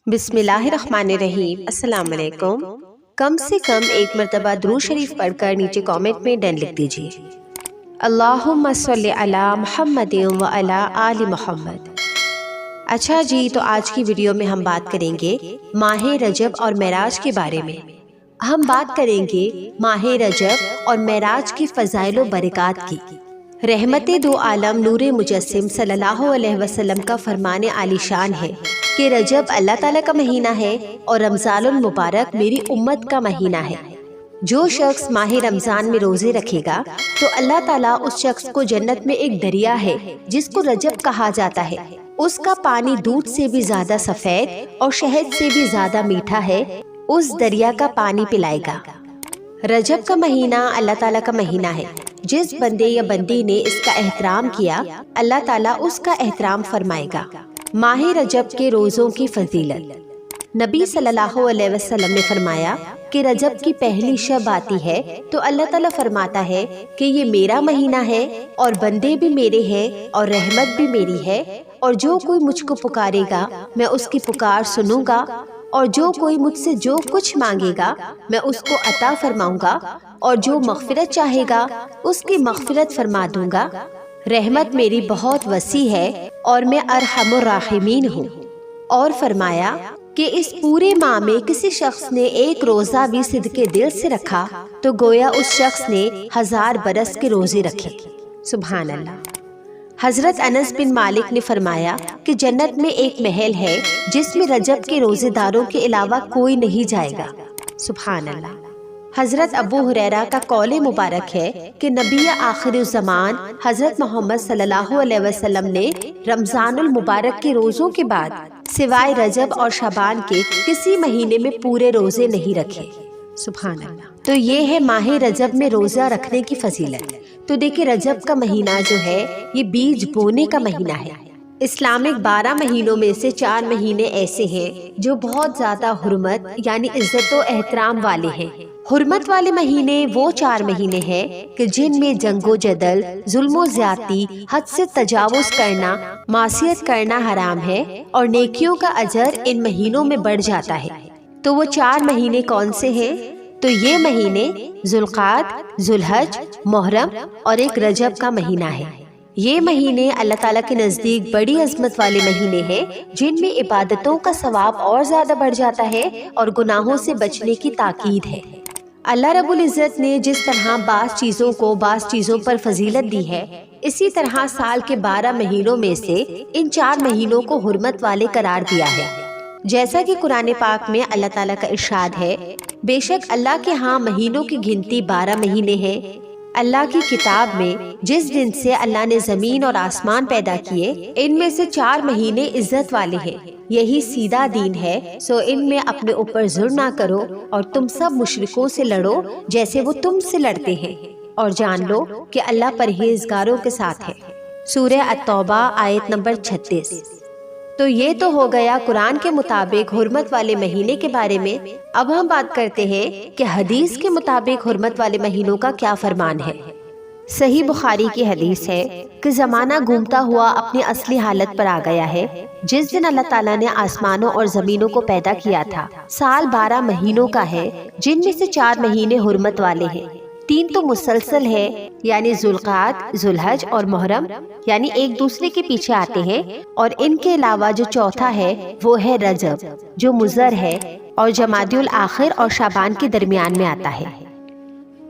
بسم اللہ الرحمن الرحیم۔ السلام علیکم۔ کم سے کم ایک مرتبہ درود شریف پڑھ کر نیچے کامنٹ میں ڈن لکھ دیجیے۔ اللہم صلی علی محمد و علی آل محمد۔ اچھا جی، تو آج کی ویڈیو میں ہم بات کریں گے ماہ رجب اور معراج کے بارے میں۔ ہم بات کریں گے ماہ رجب اور معراج کی فضائل و برکات کی۔ رحمت دو عالم نور مجسم صلی اللہ علیہ وسلم کا فرمان عالی شان ہے کہ رجب اللہ تعالیٰ کا مہینہ ہے اور رمضان المبارک میری امت کا مہینہ ہے۔ جو شخص ماہ رمضان میں روزے رکھے گا تو اللہ تعالیٰ اس شخص کو جنت میں ایک دریا ہے جس کو رجب کہا جاتا ہے، اس کا پانی دودھ سے بھی زیادہ سفید اور شہد سے بھی زیادہ میٹھا ہے، اس دریا کا پانی پلائے گا۔ رجب کا مہینہ اللہ تعالیٰ کا مہینہ ہے۔ جس بندے یا بندی نے اس کا احترام کیا اللہ تعالیٰ اس کا احترام فرمائے گا۔ ماہ رجب کے روزوں کی فضیلت۔ نبی صلی اللہ علیہ وسلم نے فرمایا کہ رجب کی پہلی شب آتی ہے تو اللہ تعالیٰ فرماتا ہے کہ یہ میرا مہینہ ہے اور بندے بھی میرے ہیں اور رحمت بھی میری ہے، اور جو کوئی مجھ کو پکارے گا میں اس کی پکار سنوں گا، اور جو کوئی مجھ سے جو کچھ مانگے گا میں اس کو عطا فرماؤں گا، اور جو مغفرت چاہے گا اس کی مغفرت فرما دوں گا۔ رحمت میری بہت وسیع ہے اور میں ارحم الراحمین ہوں۔ اور فرمایا کہ اس پورے ماہ میں کسی شخص نے ایک روزہ بھی صدقے دل سے رکھا تو گویا اس شخص نے 1000 برس کے روزے رکھے۔ سبحان اللہ۔ حضرت انس بن مالک نے فرمایا کہ جنت میں ایک محل ہے جس میں رجب کے روزے داروں کے علاوہ کوئی نہیں جائے گا۔ سبحان اللہ۔ حضرت ابو ہریرہ کا قول مبارک ہے کہ نبی آخر الزمان حضرت محمد صلی اللہ علیہ وسلم نے رمضان المبارک کے روزوں کے بعد سوائے رجب اور شعبان کے کسی مہینے میں پورے روزے نہیں رکھے۔ سبحان اللہ۔ تو یہ ہے ماہ رجب میں روزہ رکھنے کی فضیلت۔ تو دیکھیں رجب کا مہینہ جو ہے یہ بیج بونے کا مہینہ ہے۔ اسلامک 12 مہینوں میں سے 4 مہینے ایسے ہیں جو بہت زیادہ حرمت یعنی عزت و احترام والے ہیں۔ حرمت والے مہینے وہ 4 مہینے ہیں کہ جن میں جنگ و جدل، ظلم و زیادتی، حد سے تجاوز کرنا، معصیت کرنا حرام ہے، اور نیکیوں کا اجر ان مہینوں میں بڑھ جاتا ہے۔ تو وہ 4 مہینے کون سے ہیں؟ تو یہ مہینے ذوالقعدہ، ذوالحج، محرم اور ایک رجب کا مہینہ ہے۔ یہ مہینے اللہ تعالیٰ کے نزدیک بڑی عظمت والے مہینے ہیں جن میں عبادتوں کا ثواب اور زیادہ بڑھ جاتا ہے اور گناہوں سے بچنے کی تاکید ہے۔ اللہ رب العزت نے جس طرح بعض چیزوں کو بعض چیزوں پر فضیلت دی ہے، اسی طرح سال کے 12 مہینوں میں سے ان 4 مہینوں کو حرمت والے قرار دیا ہے۔ جیسا کہ قرآن پاک میں اللہ تعالیٰ کا ارشاد ہے، بے شک اللہ کے ہاں مہینوں کی گنتی 12 مہینے ہیں۔ اللہ کی کتاب میں جس دن سے اللہ نے زمین اور آسمان پیدا کیے ان میں سے 4 مہینے عزت والے ہیں، یہی سیدھا دین ہے، سو ان میں اپنے اوپر ظلم نہ کرو اور تم سب مشرکوں سے لڑو جیسے وہ تم سے لڑتے ہیں، اور جان لو کہ اللہ پرہیزگاروں کے ساتھ ہے۔ سورہ التوبہ آیت نمبر 36۔ تو یہ تو ہو گیا قرآن کے مطابق حرمت والے مہینے کے بارے میں۔ اب ہم بات کرتے ہیں کہ حدیث کے مطابق حرمت والے مہینوں کا کیا فرمان ہے۔ صحیح بخاری کی حدیث ہے کہ زمانہ گھومتا ہوا اپنی اصلی حالت پر آ گیا ہے۔ جس دن اللہ تعالیٰ نے آسمانوں اور زمینوں کو پیدا کیا تھا، سال 12 مہینوں کا ہے جن میں سے 4 مہینے حرمت والے ہیں، 3 تو مسلسل ہے یعنی ذوالقعدہ، ذوالحج اور محرم، یعنی ایک دوسرے کے پیچھے آتے ہیں، اور ان کے علاوہ جو چوتھا ہے وہ ہے رجب جو مضر ہے اور جمادی الاخر اور شعبان کے درمیان میں آتا ہے۔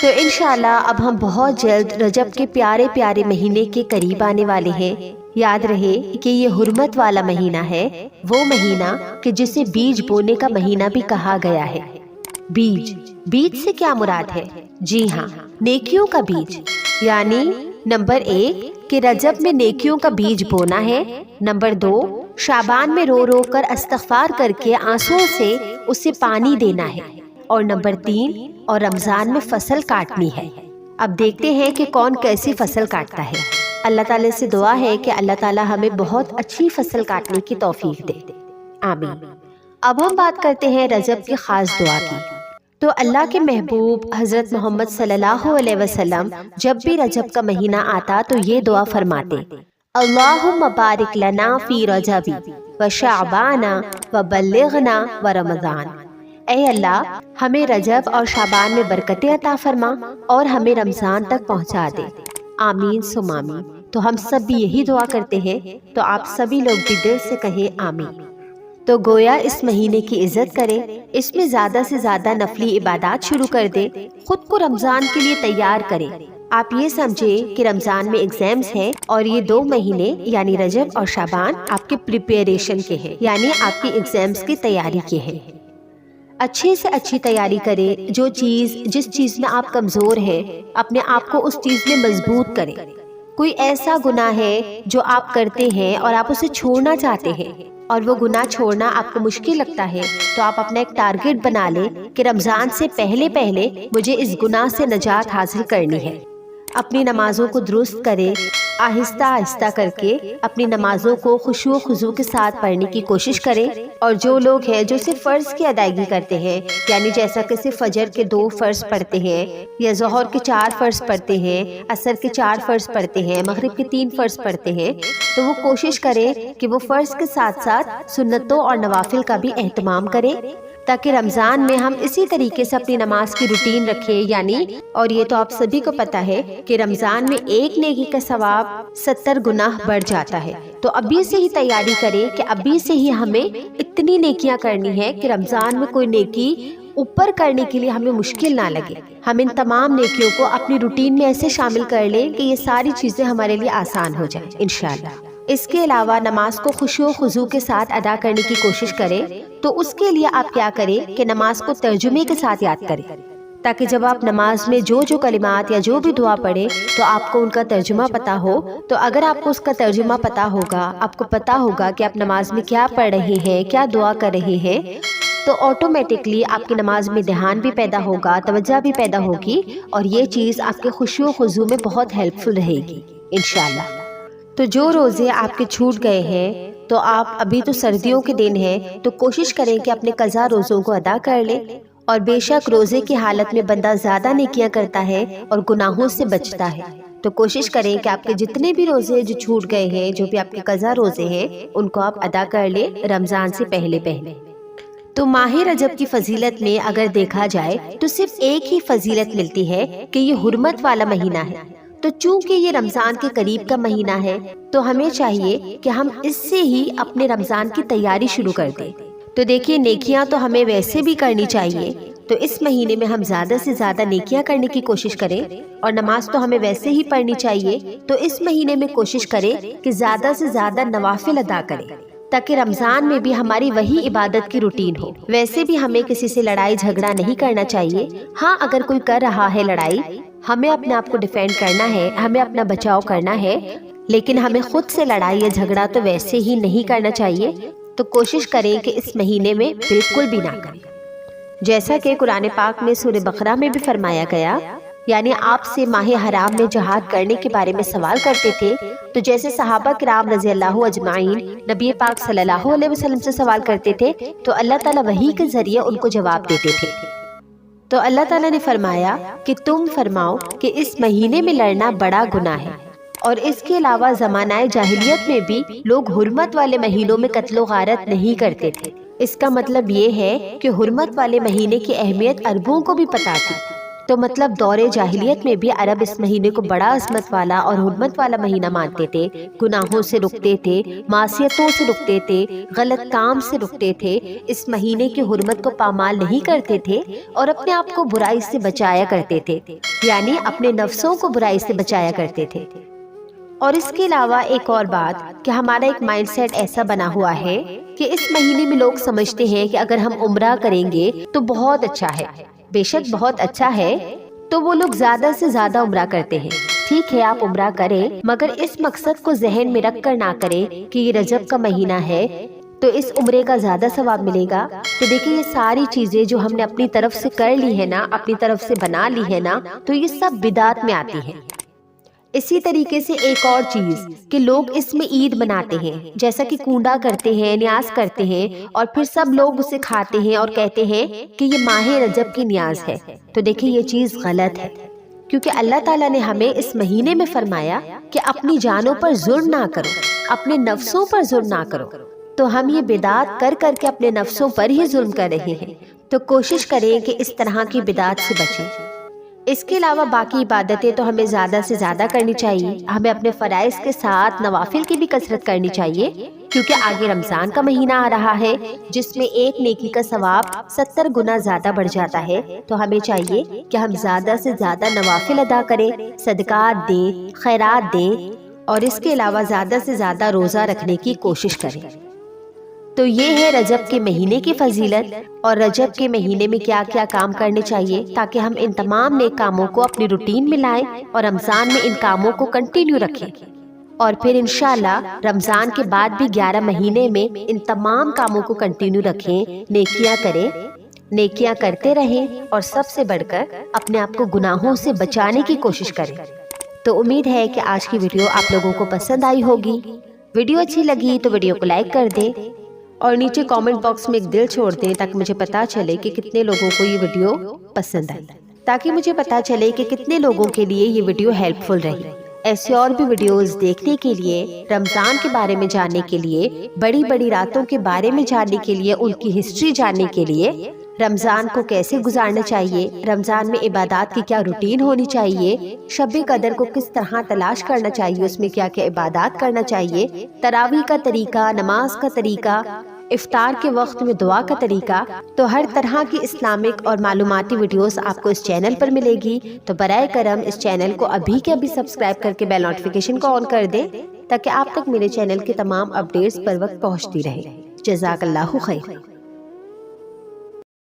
تو انشاءاللہ اب ہم بہت جلد رجب کے پیارے پیارے مہینے کے قریب آنے والے ہیں۔ یاد رہے کہ یہ حرمت والا مہینہ ہے، وہ مہینہ کہ جسے بیج بونے کا مہینہ بھی کہا گیا ہے۔ بیج سے کیا مراد ہے؟ جی ہاں، نیکیوں کا بیج، یعنی نمبر 1 کہ رجب میں نیکیوں کا بیج بونا ہے، نمبر 2 شعبان میں رو رو کر استغفار کر کے آنسوؤں سے اسے پانی دینا ہے، اور نمبر 3 اور رمضان میں فصل کاٹنی ہے۔ اب دیکھتے ہیں کہ کون کیسی فصل کاٹتا ہے۔ اللہ تعالیٰ سے دعا ہے کہ اللہ تعالیٰ ہمیں بہت اچھی فصل کاٹنے کی توفیق دے، آمین۔ اب ہم بات کرتے ہیں رجب کی خاص دعا کی۔ تو اللہ کے محبوب حضرت محمد صلی اللہ علیہ وسلم جب بھی رجب کا مہینہ آتا تو یہ دعا فرماتے، اللہم بارک لنا فی رجب، وشعبان وبلغنا ورمضان۔ اے اللہ ہمیں رجب اور شعبان میں برکتیں عطا فرما اور ہمیں رمضان تک پہنچا دے، آمین ثم آمین۔ تو ہم سب بھی یہی دعا کرتے ہیں، تو آپ سبھی لوگ بھی دل سے کہیں آمین۔ تو گویا اس مہینے کی عزت کریں، اس میں زیادہ سے زیادہ نفلی عبادات شروع کر دیں، خود کو رمضان کے لیے تیار کریں۔ آپ یہ سمجھیں کہ رمضان میں ایگزامز ہیں اور یہ 2 مہینے یعنی رجب اور شعبان آپ کے پریپیریشن کے ہیں، یعنی آپ کی ایگزامز کی تیاری کے ہیں۔ اچھے سے اچھی تیاری کریں، جس چیز میں آپ کمزور ہیں اپنے آپ کو اس چیز میں مضبوط کریں۔ کوئی ایسا گناہ ہے جو آپ کرتے ہیں اور آپ اسے چھوڑنا چاہتے ہیں اور وہ گناہ چھوڑنا آپ کو مشکل لگتا ہے، تو آپ اپنا ایک ٹارگٹ بنا لیں کہ رمضان سے پہلے مجھے اس گناہ سے نجات حاصل کرنی ہے۔ اپنی نمازوں کو درست کریں، آہستہ آہستہ کر کے اپنی نمازوں کو خشوع و خضوع کے ساتھ پڑھنے کی کوشش کریں۔ اور جو لوگ ہیں جو صرف فرض کی ادائیگی کرتے ہیں، یعنی جیسا کہ صرف فجر کے 2 فرض پڑھتے ہیں یا ظہر کے 4 فرض پڑھتے ہیں، عصر کے 4 فرض پڑھتے ہیں، مغرب کے 3 فرض پڑھتے ہیں، تو وہ کوشش کریں کہ وہ فرض کے ساتھ ساتھ سنتوں اور نوافل کا بھی اہتمام کریں، تاکہ رمضان میں ہم اسی طریقے سے اپنی نماز کی روٹین رکھیں۔ یعنی اور یہ تو آپ سبھی کو پتہ ہے کہ رمضان میں ایک نیکی کا ثواب 70 گناہ بڑھ جاتا ہے، تو ابھی سے ہی تیاری کریں کہ ابھی سے ہی ہمیں اتنی نیکیاں کرنی ہے کہ رمضان میں کوئی نیکی اوپر کرنے کے لیے ہمیں مشکل نہ لگے۔ ہم ان تمام نیکیوں کو اپنی روٹین میں ایسے شامل کر لیں کہ یہ ساری چیزیں ہمارے لیے آسان ہو جائیں انشاءاللہ۔ اس کے علاوہ نماز کو خشوع و خضوع کے ساتھ ادا کرنے کی کوشش کریں، تو اس کے لیے آپ کیا کریں کہ نماز کو ترجمے کے ساتھ یاد کریں، تاکہ جب آپ نماز میں جو کلمات یا جو بھی دعا پڑھیں تو آپ کو ان کا ترجمہ پتہ ہو۔ تو اگر آپ کو اس کا ترجمہ پتہ ہوگا، آپ کو پتہ ہوگا کہ آپ نماز میں کیا پڑھ رہے ہیں، کیا دعا کر رہے ہیں، تو آٹومیٹکلی آپ کی نماز میں دھیان بھی پیدا ہوگا، توجہ بھی پیدا ہوگی، اور یہ چیز آپ کے خشوع و خضوع میں بہت ہیلپ فل رہے گی انشاءاللہ۔ تو جو روزے آپ کے چھوٹ گئے ہیں، تو آپ ابھی تو سردیوں کے دن ہیں، تو کوشش کریں کہ اپنے قضا روزوں کو ادا کر لیں۔ اور بے شک روزے کی حالت میں بندہ زیادہ نیکیاں کرتا ہے اور گناہوں سے بچتا ہے، تو کوشش کریں کہ آپ کے جتنے بھی روزے جو چھوٹ گئے ہیں، جو بھی آپ کے قضا روزے ہیں، ان کو آپ ادا کر لیں رمضان سے پہلے۔ تو ماہ رجب کی فضیلت میں اگر دیکھا جائے تو صرف ایک ہی فضیلت ملتی ہے کہ یہ حرمت والا مہینہ ہے۔ تو چونکہ یہ رمضان کے قریب کا مہینہ ہے، تو ہمیں چاہیے کہ ہم اس سے ہی اپنے رمضان کی تیاری شروع کر دیں۔ تو دیکھیے، نیکیاں تو ہمیں ویسے بھی کرنی چاہیے، تو اس مہینے میں ہم زیادہ سے زیادہ نیکیاں کرنے کی کوشش کریں، اور نماز تو ہمیں ویسے ہی پڑھنی چاہیے، تو اس مہینے میں کوشش کریں کہ زیادہ سے زیادہ نوافل ادا کریں، تاکہ رمضان میں بھی ہماری وہی عبادت کی روٹین ہو۔ ویسے بھی ہمیں کسی سے لڑائی جھگڑا نہیں کرنا چاہیے۔ ہاں، اگر کوئی کر رہا ہے لڑائی، ہمیں اپنے آپ کو ڈیفینڈ کرنا ہے، ہمیں اپنا بچاؤ کرنا ہے، لیکن ہمیں خود سے لڑائی یا جھگڑا تو ویسے ہی نہیں کرنا چاہیے۔ تو کوشش کریں کہ اس مہینے میں بالکل بھی نہ کریں، جیسا کہ قرآن پاک میں سورہ بقرہ میں بھی فرمایا گیا، یعنی آپ سے ماہ حرام میں جہاد کرنے کے بارے میں سوال کرتے تھے، تو جیسے صحابہ کرام رضی اللہ اجمعین نبی پاک صلی اللہ علیہ وسلم سے سوال کرتے تھے، تو اللہ تعالیٰ وحی کے ذریعے ان کو جواب دیتے تھے۔ تو اللہ تعالیٰ نے فرمایا کہ تم فرماؤ کہ اس مہینے میں لڑنا بڑا گناہ ہے، اور اس کے علاوہ زمانہ جاہلیت میں بھی لوگ حرمت والے مہینوں میں قتل و غارت نہیں کرتے تھے۔ اس کا مطلب یہ ہے کہ حرمت والے مہینے کی اہمیت عربوں کو بھی پتہ تھی۔ تو مطلب دور جاہلیت میں بھی عرب اس مہینے کو بڑا عظمت والا اور حرمت والا مہینہ مانتے تھے، گناہوں سے رکتے تھے، معصیتوں سے رکتے تھے، غلط کام سے رکتے تھے، اس مہینے کی حرمت کو پامال نہیں کرتے تھے، اور اپنے آپ کو برائی سے بچایا کرتے تھے، یعنی اپنے نفسوں کو برائی سے بچایا کرتے تھے۔ اور اس کے علاوہ ایک اور بات کہ ہمارا ایک مائنڈ سیٹ ایسا بنا ہوا ہے کہ اس مہینے میں لوگ سمجھتے ہیں کہ اگر ہم عمرہ کریں گے تو بہت اچھا ہے۔ بے شک بہت اچھا ہے، تو وہ لوگ زیادہ سے زیادہ عمرہ کرتے ہیں۔ ٹھیک ہے، آپ عمرہ کریں، مگر اس مقصد کو ذہن میں رکھ کر نہ کریں کہ یہ رجب کا مہینہ ہے تو اس عمرے کا زیادہ ثواب ملے گا۔ تو دیکھیں، یہ ساری چیزیں جو ہم نے اپنی طرف سے کر لی ہے نا، اپنی طرف سے بنا لی ہے نا، تو یہ سب بدعت میں آتی ہے۔ اسی طریقے سے ایک اور چیز کہ لوگ اس میں عید مناتے ہیں، جیسا کہ کنڈا کرتے ہیں، نیاز کرتے ہیں، اور پھر سب لوگ اسے کھاتے ہیں اور کہتے ہیں کہ یہ ماہ رجب کی نیاز ہے۔ تو دیکھیں، یہ چیز غلط ہے، کیونکہ اللہ تعالیٰ نے ہمیں اس مہینے میں فرمایا کہ اپنی جانوں پر ظلم نہ کرو، اپنے نفسوں پر ظلم نہ کرو۔ تو ہم یہ بدعات کر کر کے اپنے نفسوں پر ہی ظلم کر رہے ہیں۔ تو کوشش کریں کہ اس طرح کی بدعات سے بچیں۔ اس کے علاوہ باقی عبادتیں تو ہمیں زیادہ سے زیادہ کرنی چاہیے۔ ہمیں اپنے فرائض کے ساتھ نوافل کی بھی کثرت کرنی چاہیے، کیونکہ آگے رمضان کا مہینہ آ رہا ہے جس میں ایک نیکی کا ثواب 70 گنا زیادہ بڑھ جاتا ہے۔ تو ہمیں چاہیے کہ ہم زیادہ سے زیادہ نوافل ادا کریں، صدقات دیں، خیرات دیں، اور اس کے علاوہ زیادہ سے زیادہ روزہ رکھنے کی کوشش کریں۔ تو یہ ہے رجب کے مہینے کی فضیلت، اور رجب کے مہینے میں کیا کیا کام کرنے چاہیے تاکہ ہم ان تمام نیک کاموں کو اپنی روٹین میں لائیں اور رمضان میں ان کاموں کو کنٹینیو رکھیں، اور پھر انشاءاللہ رمضان کے بعد بھی 11 مہینے میں ان تمام کاموں کو کنٹینیو رکھیں، نیکیاں کریں، نیکیاں کرتے رہیں، اور سب سے بڑھ کر اپنے آپ کو گناہوں سے بچانے کی کوشش کریں۔ تو امید ہے کہ آج کی ویڈیو آپ لوگوں کو پسند آئی ہوگی۔ ویڈیو اچھی لگی تو ویڈیو کو لائک کر دیں، اور نیچے کامنٹ باکس میں ایک دل چھوڑ دیں تاکہ مجھے پتا چلے کہ کتنے لوگوں کو یہ ویڈیو پسند آئی، تاکہ مجھے پتا چلے کہ کتنے لوگوں کے لیے یہ ویڈیو ہیلپ فل رہی۔ ایسے اور بھی ویڈیوز دیکھنے کے لیے، رمضان کے بارے میں جاننے کے لیے، بڑی بڑی راتوں کے بارے میں جاننے کے لیے، ان کی ہسٹری جاننے کے لیے، رمضان کو کیسے گزارنا چاہیے، رمضان میں عبادات کی کیا روٹین ہونی چاہیے، شب قدر کو کس طرح تلاش کرنا چاہیے، اس میں کیا کیا عبادات کرنا چاہیے، تراویح کا طریقہ، نماز کا طریقہ، افطار کے وقت میں دعا کا طریقہ، تو ہر طرح کی اسلامک اور معلوماتی ویڈیوز آپ کو اس چینل پر ملے گی۔ تو برائے کرم اس چینل کو ابھی کے ابھی سبسکرائب کر کے بیل نوٹیفیکیشن کو آن کر دیں تاکہ آپ تک میرے چینل کے تمام اپڈیٹس پر وقت پہنچتی رہے۔ جزاک اللہ خیر۔